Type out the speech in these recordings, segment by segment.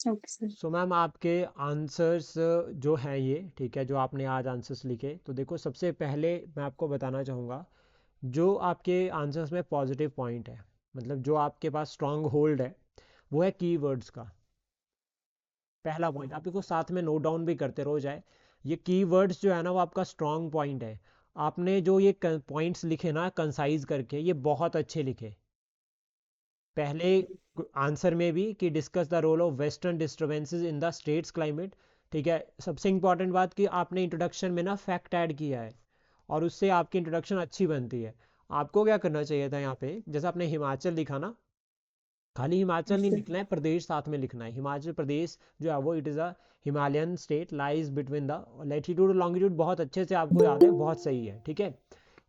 Okay sir. So ma'am आपके answers जो हैं ये, ठीक है, जो आपने आज आंसर्स लिखे, तो देखो सबसे पहले मैं आपको बताना चाहूँगा जो आपके आंसर्स में पॉजिटिव पॉइंट है, मतलब जो आपके पास स्ट्रांग होल्ड है, वो है कीवर्ड्स का। पहला पॉइंट आप इसको साथ में नोट डाउन भी करते रहो जाए। ये कीवर्ड्स जो है ना वो आपका स्ट्रांग पॉइंट है। आपने जो ये पॉइंट्स लिखे ना कंसाइज करके, ये बहुत अच्छे लिखे। पहले आंसर में भी कि discuss the role of western disturbances in the state's climate, ठीक है। सबसे इंपॉर्टेंट बात कि आपने इंट्रोडक्शन में ना फैक्ट ऐड किया है, और उससे आपकी इंट्रोडक्शन अच्छी बनती है। आपको क्या करना चाहिए था यहाँ पे, जैसे आपने हिमाचल लिखा ना, खाली हिमाचल नहीं यस लिखना है, प्रदेश साथ में लिखना है। हिमाचल प्रदेश जो है वो it is a Himalayan state lies between the latitude और लॉन्गिट्यूड, बहुत अच्छे से आपको याद है, बहुत सही है, ठीक है।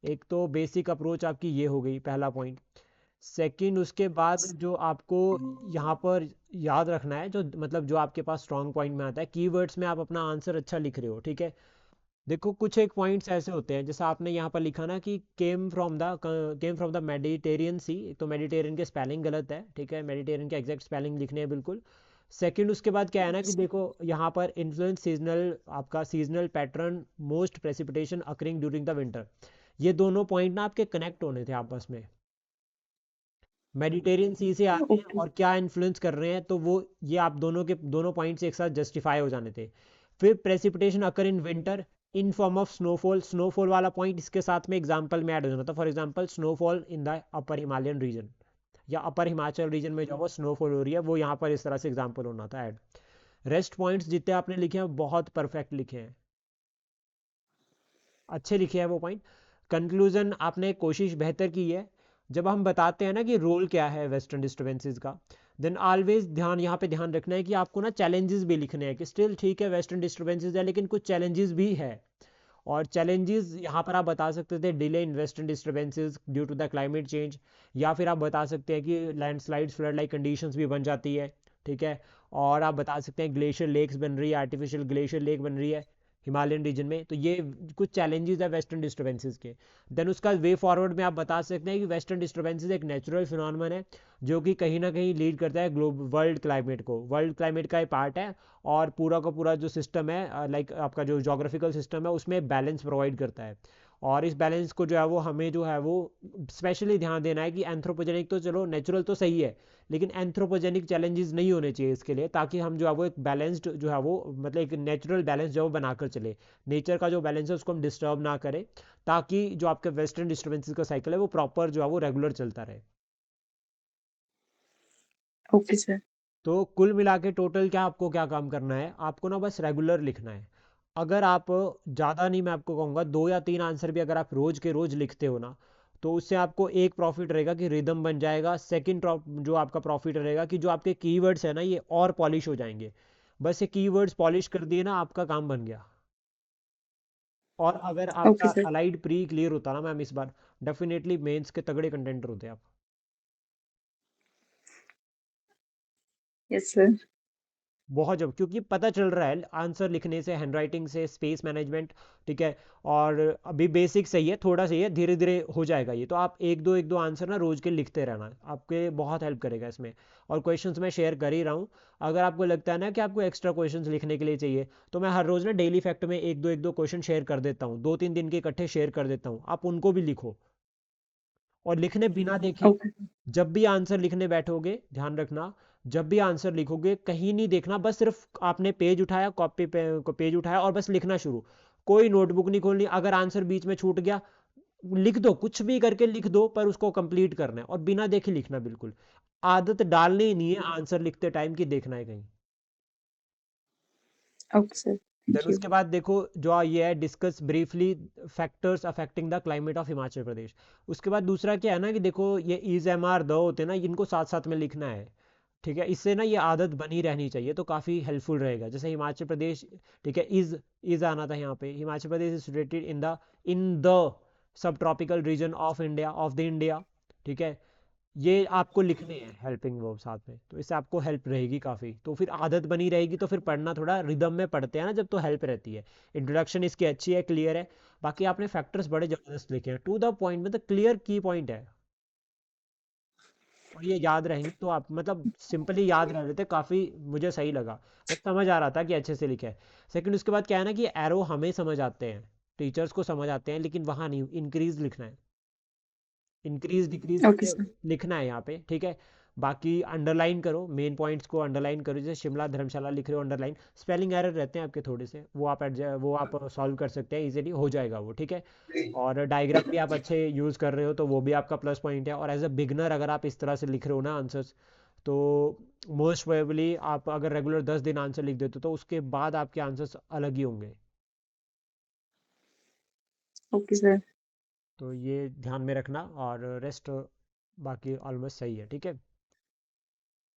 एक तो बेसिक अप्रोच आपकी ये हो गई, पहला पॉइंट। सेकंड, उसके बाद जो आपको यहाँ पर याद रखना है, जो मतलब जो आपके पास स्ट्रॉन्ग पॉइंट में आता है, कीवर्ड्स में आप अपना आंसर अच्छा लिख रहे हो, ठीक है। देखो कुछ एक पॉइंट्स ऐसे होते हैं, जैसे आपने यहाँ पर लिखा ना कि केम फ्रॉम द मेडिटेरियन सी, एक तो मेडिटेरियन के स्पेलिंग गलत है, ठीक है, मेडिटेरियन के एग्जैक्ट स्पेलिंग लिखने हैं बिल्कुल। सेकंड, उसके बाद क्या है ना कि देखो यहाँ पर इन्फ्लुएंस सीजनल, आपका seasonal pattern, most precipitation occurring during the winter, ये दोनों पॉइंट ना आपके कनेक्ट होने थे आपस में। मेडिटेरियन सी से आते हैं ओके। और क्या इन्फ्लुएंस कर रहे हैं, तो वो ये आप दोनों के दोनों पॉइंट्स एक साथ जस्टिफाई हो जाने थे। फिर precipitation occur in winter in form of snowfall, snowfall वाला पॉइंट इसके साथ में एग्जांपल में ऐड हो जाना था। For example snowfall in the upper Himalayan region, या अपर हिमाचल रीजन में जो वो स्नोफॉल हो रही है, वो यहाँ पर इस तरह से एग्जांपल होना था ऐड। रेस्ट पॉइंट्स जितने आपने लिखे हैं बहुत परफेक्ट लिखे हैं, अच्छे लिखे हैं वो पॉइंट। कंक्लूजन आपने कोशिश बेहतर की है। जब हम बताते हैं ना कि रोल क्या है वेस्टर्न डिस्टर्बेंसेस का, देन ऑलवेज ध्यान यहाँ पे ध्यान रखना है कि आपको ना चैलेंजेस भी लिखने हैं, कि स्टिल ठीक है वेस्टर्न डिस्टर्बेंसेस है लेकिन कुछ चैलेंजेस भी है। और चैलेंजेस यहाँ पर आप बता सकते थे delay in western disturbances due to the climate change, या फिर आप बता सकते हैं कि लैंडस्लाइड्स फ्लड लाइक कंडीशंस भी बन जाती है, ठीक है। और आप बता सकते हैं ग्लेशियर लेक्स बन रही है, आर्टिफिशियल ग्लेशियर लेक बन रही है हिमालयन रीजन में, तो ये कुछ चैलेंजेस है वेस्टर्न डिस्टर्बेंसेस के। देन उसका वे फॉरवर्ड में आप बता सकते हैं कि वेस्टर्न डिस्टर्बेंसेस एक नेचुरल फिनोमेनन है, जो कि कहीं ना कहीं लीड करता है वर्ल्ड क्लाइमेट को, वर्ल्ड क्लाइमेट का एक पार्ट है। और पूरा का पूरा जो सिस्टम है, लाइक आपका जो जोग्राफिकल सिस्टम है, उसमें बैलेंस प्रोवाइड करता है। और इस बैलेंस को जो है वो हमें जो है वो स्पेशली ध्यान देना है कि एंथ्रोपोजेनिक तो चलो नेचुरल तो सही है, लेकिन एंथ्रोपोजेनिक चैलेंजेस नहीं होने चाहिए इसके लिए, ताकि हम जो है वो एक बैलेंस्ड जो है वो मतलब एक नेचुरल बैलेंस जो है वो बनाकर चले। नेचर का जो बैलेंस है उसको हम डिस्टर्ब ना करें, ताकि जो आपके वेस्टर्न डिस्टर्बेंसेस का साइकिल है वो प्रॉपर जो है वो रेगुलर चलता रहे। Okay sir. तो कुल मिला के टोटल क्या आपको क्या काम करना है, आपको ना बस रेगुलर लिखना है। अगर आप ज़्यादा नहीं, मैं आपको कहूँगा 2 या 3 आंसर भी अगर आप रोज़ के रोज़ लिखते हो ना, तो उससे आपको एक प्रॉफिट रहेगा कि रिदम बन जाएगा। सेकंड जो आपका प्रॉफिट रहेगा कि जो आपके कीवर्ड्स है ना ये और पॉलिश हो जाएंगे। बस ये कीवर्ड्स पॉलिश कर दिए ना, आपका काम बन गया। और अगर ओके आपका सर। अलाइड प्री क्लियर होता ना मैम इस बार, डेफिनेटली मेंस के तगड़े कंटेंटर होते आप। Yes sir. बहुत जब, क्योंकि पता चल रहा है आंसर लिखने से, हैंडराइटिंग से, स्पेस मैनेजमेंट, ठीक है। और अभी बेसिक सही है, थोड़ा सही है, धीरे धीरे हो जाएगा ये। तो आप एक दो आंसर ना रोज के लिखते रहना, आपके बहुत हेल्प करेगा इसमें। और क्वेश्चंस मैं शेयर कर ही रहा हूँ। अगर आपको लगता है ना कि आपको एक्स्ट्रा क्वेश्चंस लिखने के लिए चाहिए, तो मैं हर रोज ना डेली फैक्ट में एक दो क्वेश्चन शेयर कर देता हूँ, 2 3 दिन के इकट्ठे शेयर कर देता हूँ, आप उनको भी लिखो। और लिखने बिना देखे, ओके। जब भी आंसर लिखने बैठोगे ध्यान रखना, जब भी आंसर लिखोगे कहीं नहीं देखना, बस सिर्फ आपने पेज उठाया, कॉपी पे पेज उठाया और बस लिखना शुरू। कोई नोटबुक नहीं खोलनी, अगर आंसर बीच में छूट गया लिख दो, कुछ भी करके लिख दो, पर उसको कंप्लीट करना है और बिना देखे लिखना बिल्कुल। आदत डालनी ही नहीं है आंसर लिखते टाइम की देखना है कहीं। Okay sir, then thank you. उसके बाद देखो जो ये है, discuss briefly factors affecting the climate of Himachal Pradesh. उसके बाद दूसरा क्या है ना कि देखो ये इज एम आर द होते हैं ना, इनको साथ साथ में लिखना है, ठीक है। इससे ना ये आदत बनी रहनी चाहिए, तो काफ़ी हेल्पफुल रहेगा। जैसे हिमाचल प्रदेश, ठीक है, इज आना था यहाँ पे, Himachal Pradesh is situated in the subtropical region of India, of the India, ठीक है। ये आपको लिखने हैं हेल्पिंग वर्ब साथ में, तो इससे आपको हेल्प रहेगी काफ़ी, तो फिर आदत बनी रहेगी, तो फिर पढ़ना थोड़ा रिदम में पढ़ते हैं ना जब, तो हेल्प रहती है। इंट्रोडक्शन इसकी अच्छी है, क्लियर है। बाकी आपने फैक्टर्स बड़े ज़बरदस्त लिखे हैं, टू द पॉइंट, मतलब क्लियर की पॉइंट है। और ये याद रहेंगे तो आप मतलब सिंपली याद रह लेते, काफ़ी मुझे सही लगा, बस समझ आ रहा था कि अच्छे से लिखा है। सेकंड उसके बाद क्या है ना कि एरो हमें समझ आते हैं, टीचर्स को समझ आते हैं, लेकिन वहाँ नहीं, इंक्रीज लिखना है, इंक्रीज डिक्रीज ओके आपने सर। लिखना है यहाँ पे, ठीक है। बाकी अंडरलाइन करो, मेन पॉइंट्स को अंडरलाइन करो, जैसे शिमला धर्मशाला लिख रहे हो अंडरलाइन, स्पेलिंग एरर रहते हैं आपके थोड़े से, वो आप सॉल्व कर सकते हैं, इजीली हो जाएगा वो, ठीक है। और डायग्राम भी आप अच्छे यूज़ कर रहे हो तो वो भी आपका प्लस पॉइंट है। और एज अ बिगनर अगर आप इस तरह से लिख रहे हो ना आंसर्स, तो मोस्ट प्रोबेबली आप अगर रेगुलर 10 दिन आंसर लिख देते हो तो उसके बाद आपके आंसर्स अलग ही होंगे। Okay sir. तो ये ध्यान में रखना, और रेस्ट बाकी ऑलमोस्ट सही है, ठीक है।